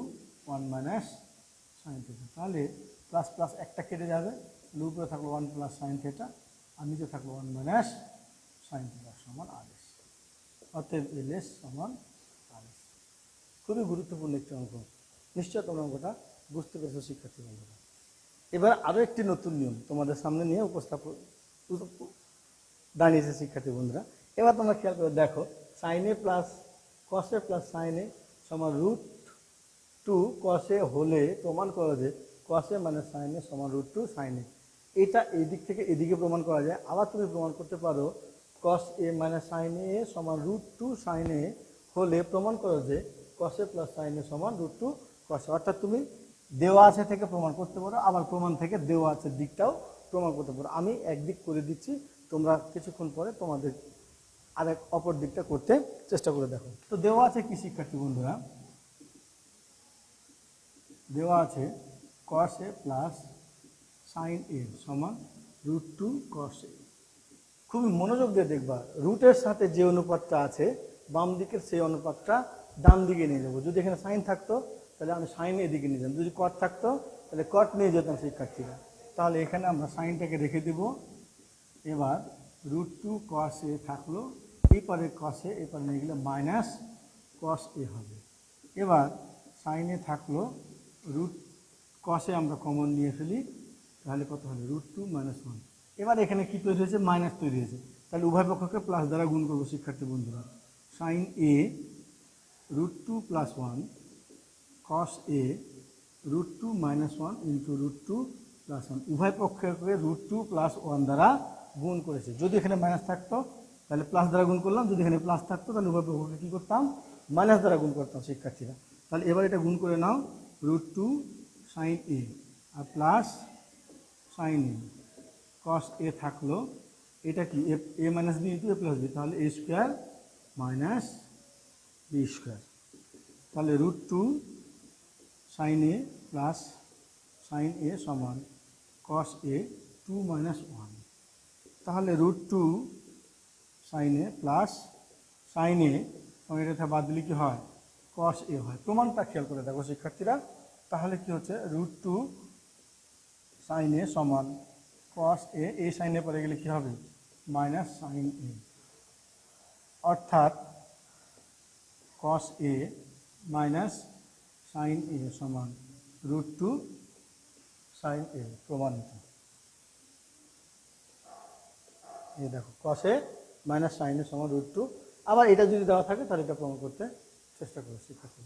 1 minus sine theta. তাহলে প্লাস প্লাস একটা কেটে যাবে, উপরে থাকলো 1 প্লাস সাইন থিটা আর নিচে থাকলো 1 মাইনাস সাইন থিটা সমান RS। অতএব LS সমান RS। খুবই গুরুত্বপূর্ণ একটি অঙ্ক, নিশ্চয় তোমরা অঙ্কটা বুঝতে পেরেছো শিক্ষার্থী বন্ধুরা। এবার আরও একটি নতুন নিয়ম তোমাদের সামনে নিয়ে দাঁড়িয়েছে শিক্ষার্থী বন্ধুরা। এবার তোমরা খেয়াল করে দেখো, সাইন এ প্লাস কস এ প্লাস সাইন এ সমান √2 কস এ হলে প্রমাণ করো যে কস এ মানে সাইন এ সমান √2 সাইন এ। এটা এই দিক থেকে এদিকে প্রমাণ করা যায়। আবার তুমি প্রমাণ করতে পারো কস এ মানে সাইন এ সমান √2 সাইন এ হলে প্রমাণ করো যে কস এ প্লাস সাইন এ সমান √2 কস এ। অর্থাৎ তুমি দেওয়া আছে থেকে প্রমাণ করতে পারো, আবার প্রমাণ থেকে দেওয়া আছে দিকটাও প্রমাণ করতে পারো। আমি একদিক করে দিচ্ছি, তোমরা কিছুক্ষণ পরে তোমাদের আরেক অপর দিকটা করতে চেষ্টা করে দেখো। তো দেওয়া আছে কি শিক্ষার্থী বন্ধুরা, দেওয়া আছে কস এ প্লাস সাইন এ সমান √2 কস এ। খুবই মনোযোগ দিয়ে দেখবা, রুটের সাথে যে অনুপাতটা আছে বাম দিকের সেই অনুপাতটা ডান দিকে নিয়ে যাবো। যদি এখানে সাইন থাকতো তাহলে আমি সাইন এদিকে নিয়ে যেতাম, যদি কট থাকতো তাহলে কট নিয়ে যেতাম শিক্ষার্থীরা। তাহলে এখানে আমরা সাইনটাকে রেখে দেব। এবার √2 কস এ থাকলো, এপারে কস এ এপারে নিয়ে গেলে মাইনাস কস এ হবে। এবার সাইনে থাকলো কস এ আমরা কমন নিয়ে ফেলি, তাহলে কত হবে √2 মাইনাস 1। এবার এখানে কি তৈরি হয়েছে, মাইনাস তৈরি হয়েছে, তাহলে উভয় পক্ষকে প্লাস দ্বারা গুণ করবো শিক্ষার্থী বন্ধুরা। সাইন এ √2 প্লাস 1 কস এ √2 মাইনাস 1 ইন্টু √2 প্লাস 1। উভয় পক্ষকে √2 প্লাস 1 দ্বারা গুণ করেছে। যদি এখানে মাইনাস থাকতো তাহলে প্লাস দ্বারা গুণ করলাম, যদি এখানে প্লাস থাকতো তাহলে উভয় পক্ষকে কী করতাম, মাইনাস দ্বারা গুণ করতাম শিক্ষার্থীরা। তাহলে এবার এটা গুণ করে নাও, √2 সাইন এ আর প্লাস সাইন এ কস এ থাকলো, এটা কি এ মাইনাস বি ইন্টু এ প্লাস বি, তাহলে এ স্কোয়ার মাইনাস বি স্কোয়ার। তাহলে √2 সাইন এ প্লাস সাইন এ সমান কস এ 2 মাইনাস 1। তাহলে √2 সাইন এ প্লাস সাইন এ এটা বাদ দিলে কি হয়, কস এ হয়। প্রমাণটা খেয়াল করে দেখো শিক্ষার্থীরা, তাহলে কি হচ্ছে √2 সাইন এ সমান কস এ, এই সাইনে পরে গেলে কি হবে মাইনাস সাইন এ, অর্থাৎ কস এ মাইনাস সাইন এ সমান √2 সাইন এ। প্রমাণিত। এই দেখো কস এ মাইনাস সাইন এ সমান √2। আবার এটা যদি দেওয়া থাকে তাহলে এটা প্রমাণ করতে চেষ্টা করো শিক্ষার্থী।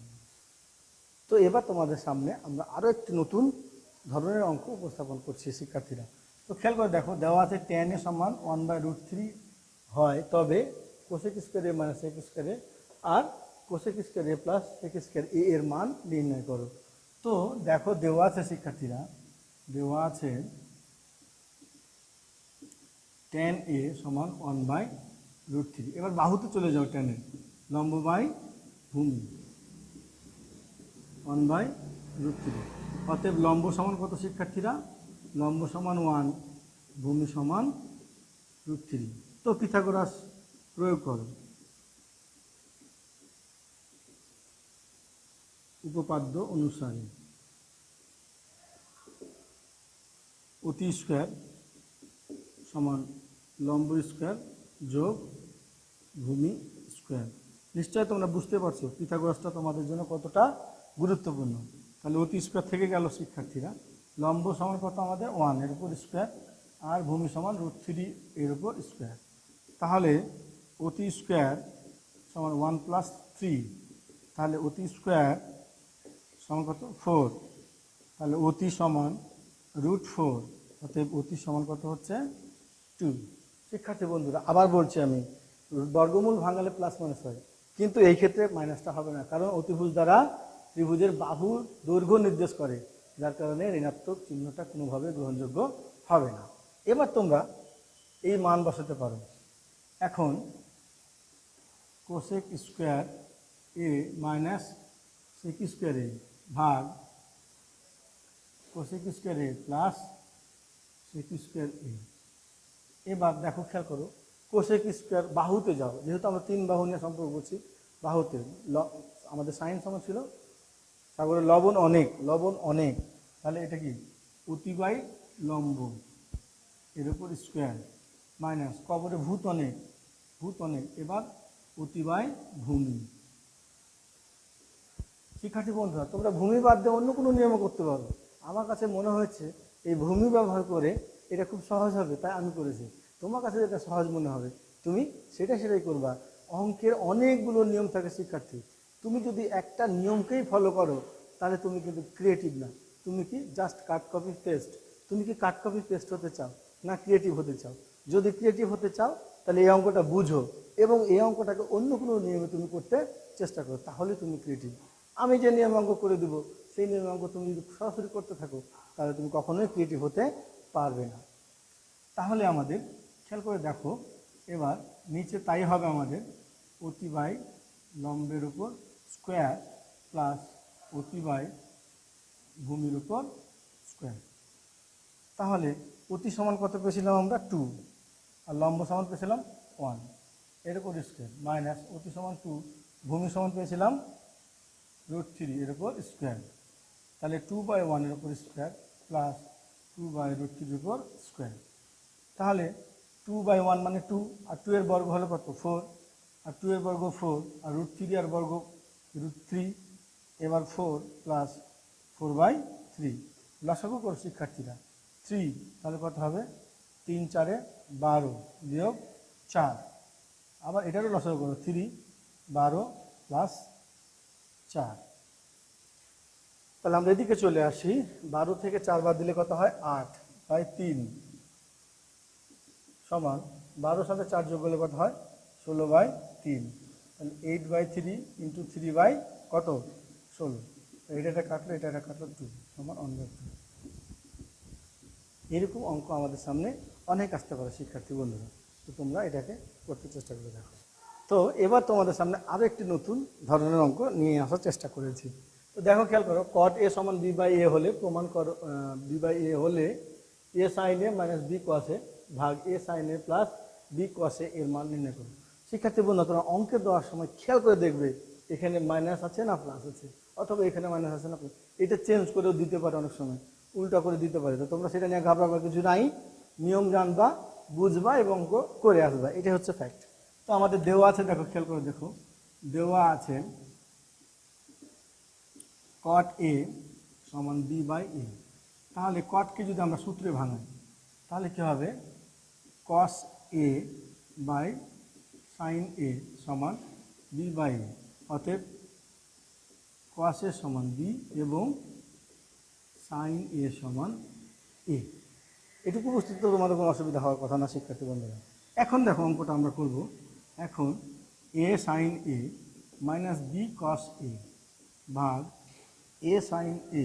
তো এবার তোমাদের সামনে আমরা আরও একটি নতুন ধরনের অঙ্ক উপস্থাপন করছি শিক্ষার্থীরা। তো খেয়াল করে দেখো, দেওয়া আছে tan এ সমান 1/√3 হয় তবে cosec square A minus sec square A R cosec square A plus sec square এ এর মান নির্ণয় করো। তো দেখো দেওয়া আছে শিক্ষার্থীরা, দেওয়া আছে tan এ সমান 1/√3। এবার বাহুতে চলে যাও, tan এ লম্ব বাই ভূমি 1/√3। অতএব লম্ব সমান কত শিক্ষার্থীরা, লম্ব সমান 1, ভূমি সমান √3। তো পিথাগোরাস প্রয়োগ করো। উপপাদ্য অনুসারে অতি স্কোয়ার সমান লম্ব স্কোয়ার যোগ ভূমি স্কোয়ার। নিশ্চয় তোমরা বুঝতে পারছো পিথাগোরাসটা তোমাদের জন্য কতটা গুরুত্বপূর্ণ। তাহলে অতি স্কোয়ার থেকে গেল শিক্ষার্থীরা, লম্ব সমান কত আমাদের 1 এর উপর স্কোয়ার আর ভূমি সমান √3 এর উপর স্কোয়ার। তাহলে অতি স্কোয়ার সমান 1 প্লাস 3, তাহলে অতি স্কোয়ার সমান কত 4, তাহলে অতি সমান √4, অতএব অতি সমান কত হচ্ছে 2। শিক্ষার্থী বন্ধুরা আবার বলছি আমি, বর্গমূল ভাঙালে প্লাস মাইনাস হয়, কিন্তু এই ক্ষেত্রে মাইনাসটা হবে না, কারণ অতিভুজ দ্বারা ত্রিভুজের বাহুর দৈর্ঘ্য নির্দেশ করে, যার কারণে ঋণাত্মক চিহ্নটা কোনোভাবে গ্রহণযোগ্য হবে না। এবার তোমরা এই মান বসাতে পারো। এখন cosec square A minus sec square এ ভাগ cosec square A plus sec square a. এবার দেখো খেয়াল করো, কোসেক স্কোয়ার বাহুতে যাও, যেহেতু আমরা 3 বাহু নিয়ে সম্পর্ক করছি, বাহুতে আমাদের সাইন সমান ছিল তারপরে লবণ অনেক, লবণ অনেক, তাহলে এটা কি অতি বাই লম্ব এর উপর স্কোয়ার মাইনাস কবরে ভূত অনেক, ভূত অনেক, এবার অতি বাই ভূমি। শিক্ষার্থী বন্ধুরা, তোমরা ভূমি বাদ দিয়ে অন্য কোনো নিয়ম করতে পারো। আমার কাছে মনে হয়েছে এই ভূমি ব্যবহার করে এটা খুব সহজ হবে, তাই আমি করেছি। তোমার কাছে যেটা সহজ মনে হবে তুমি সেটাই করবা। অঙ্কের অনেকগুলো নিয়ম থাকে শিক্ষার্থী, তুমি যদি একটা নিয়মকেই ফলো করো তাহলে তুমি কিন্তু ক্রিয়েটিভ না, তুমি কি জাস্ট কাট কপি পেস্ট। তুমি কি কাট কপি পেস্ট হতে চাও না ক্রিয়েটিভ হতে চাও? যদি ক্রিয়েটিভ হতে চাও তাহলে এই অঙ্কটা বুঝো এবং এই অঙ্কটাকে অন্য কোনো নিয়মে তুমি করতে চেষ্টা করো, তাহলে তুমি ক্রিয়েটিভ। আমি যে নিয়ম অঙ্ক করে দেবো সেই নিয়ম অঙ্ক তুমি যদি সরাসরি করতে থাকো তাহলে তুমি কখনোই ক্রিয়েটিভ হতে পারবে না। তাহলে আমাদের খেয়াল করে দেখো, এবার নিচে তাই হবে আমাদের অতি বাই লম্বের উপর স্কোয়ার প্লাস অতি বাই ভূমির উপর স্কোয়ার। তাহলে অতি সমান কত পেয়েছিলাম আমরা 2, আর লম্ব সমান পেয়েছিলাম 1 এর উপর স্কোয়ার মাইনাস অতি সমান 2, ভূমি সমান পেয়েছিলাম √3 এর উপর স্কোয়ার। তাহলে 2/1 এর উপর স্কোয়ার প্লাস 2/√3 এর উপর স্কোয়ার। তাহলে 2/1 মানে 2, আর 2 এর বর্গ হলো কত 4, আর 2 এর বর্গ 4, আর √3 এর বর্গ √3, এবার 4 প্লাস 4/3 লসাগু করো শিক্ষার্থীরা 3, তাহলে কত হবে 3 4 12 বিয়োগ 4, আবার এটারও লসাগু করো 3 12 প্লাস 4। তাহলে আমরা এদিকে চলে আসি, 12 থেকে 4 বাদ দিলে কত হয় 8/3 সমান 12 সাথে 4 যোগ করলে কত হয় 16/3, তাহলে 8/3 ইন্টু 3 কত 16, এটা কাটলো এটা কাটলো 2 সমান 1/2। এরকম অঙ্ক আমাদের সামনে অনেক আসতে পারে শিক্ষার্থী বন্ধুরা, তো তোমরা এটাকে করতে চেষ্টা করে দেখো। তো এবার তোমাদের সামনে আরও একটি নতুন ধরনের অঙ্ক নিয়ে আসার চেষ্টা করেছি। তো দেখো খেয়াল করো, cot a সমান b/a হলে প্রমাণ করো b/a হলে a sin a minus b cos a ভাগ a sin a plus b cos a এর মান নির্ণয় করো। শিক্ষার্থী বন্ধুরা, তোমরা অঙ্কে দেওয়ার সময় খেয়াল করে দেখবে এখানে মাইনাস আছে না প্লাস আছে, অথবা এখানে মাইনাস আছে না প্লাস, এটা চেঞ্জ করেও দিতে পারে, অনেক সময় উল্টা করে দিতে পারে। তো তোমরা সেটা নিয়ে ঘাবড়াবার কিছু নাই, নিয়ম জানবা, বুঝবা এবং অঙ্ক করে আসবা, এটাই হচ্ছে ফ্যাক্ট। তো আমাদের দেওয়া আছে, দেখো খেয়াল করে দেখো, দেওয়া আছে cot a সমান b/a। তাহলে cotকে যদি আমরা সূত্রে ভাঙাই তাহলে কি হবে cos a by sin a সমান b/a, অতএব cos a সমান b এবং sin a সমান a। এটুকু বুঝতে তো তোমাদের কোনো অসুবিধা হওয়ার কথা না শিক্ষার্থী বন্ধুরা। এখন দেখো অঙ্কটা আমরা করব, এখন a sin a minus b cos a ভাগ a sin a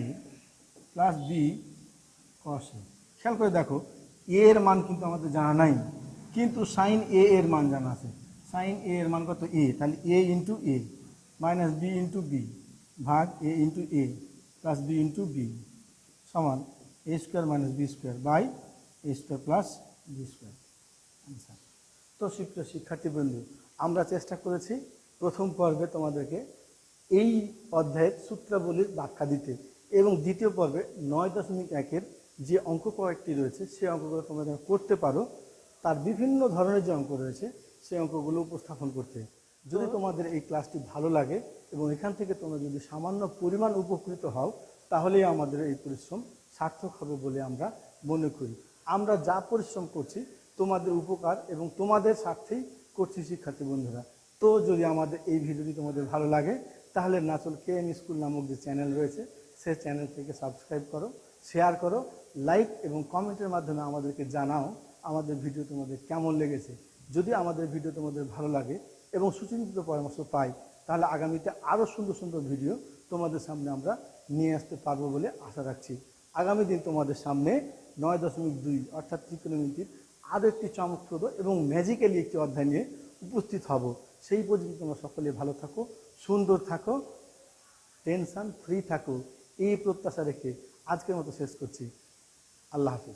plus b cos a। খেয়াল করে দেখো a এর মান কিন্তু আমাদের জানা নাই, কিন্তু sin a এর মান জানা আছে। sin a এর মান কত a, তাহলে a into a minus b into b ভাগ a into a plus b into b সমান a square minus b square by a square plus b square answer. তো শিক্ষার্থীবৃন্দ, আমরা চেষ্টা করেছি প্রথম পর্বে তোমাদেরকে এই অধ্যায়ের সূত্রাবলীর ব্যাখ্যা দিতে, এবং দ্বিতীয় পর্বে 9.1-এর যে অঙ্ক কয়েকটি রয়েছে সেই অঙ্কগুলো তোমরা যেন করতে পারো, তার বিভিন্ন ধরনের যে অঙ্ক রয়েছে সেই অঙ্কগুলো উপস্থাপন করতে। যদি তোমাদের এই ক্লাসটি ভালো লাগে এবং এখান থেকে তোমরা যদি সামান্য পরিমাণ উপকৃত হও তাহলেই আমাদের এই পরিশ্রম সার্থক হবে বলে আমরা মনে করি। আমরা যা পরিশ্রম করছি তোমাদের উপকার এবং তোমাদের স্বার্থেই করছি শিক্ষার্থী বন্ধুরা। তো যদি আমাদের এই ভিডিওটি তোমাদের ভালো লাগে তাহলে নাচল KM স্কুল নামক যে চ্যানেল রয়েছে সেই চ্যানেল থেকে সাবস্ক্রাইব করো, শেয়ার করো, লাইক এবং কমেন্টের মাধ্যমে আমাদেরকে জানাও আমাদের ভিডিও তোমাদের কেমন লেগেছে। যদি আমাদের ভিডিও তোমাদের ভালো লাগে এবং সুচিন্তিত পরামর্শ পাই তাহলে আগামীতে আরও সুন্দর সুন্দর ভিডিও তোমাদের সামনে আমরা নিয়ে আসতে পারবো বলে আশা রাখছি। আগামী দিন তোমাদের সামনে 9.2 অর্থাৎ ত্রিকোণমিতির আরও একটি চমকপ্রদ এবং ম্যাজিক্যালি একটি অধ্যায় নিয়ে উপস্থিত হব। সেই পর্যন্ত তোমরা সকলে ভালো থাকো, সুন্দর থাকো, টেনশন ফ্রি থাকো, এই প্রত্যাশা রেখে আজকের মতো শেষ করছি। আল্লাহ হাফিজ।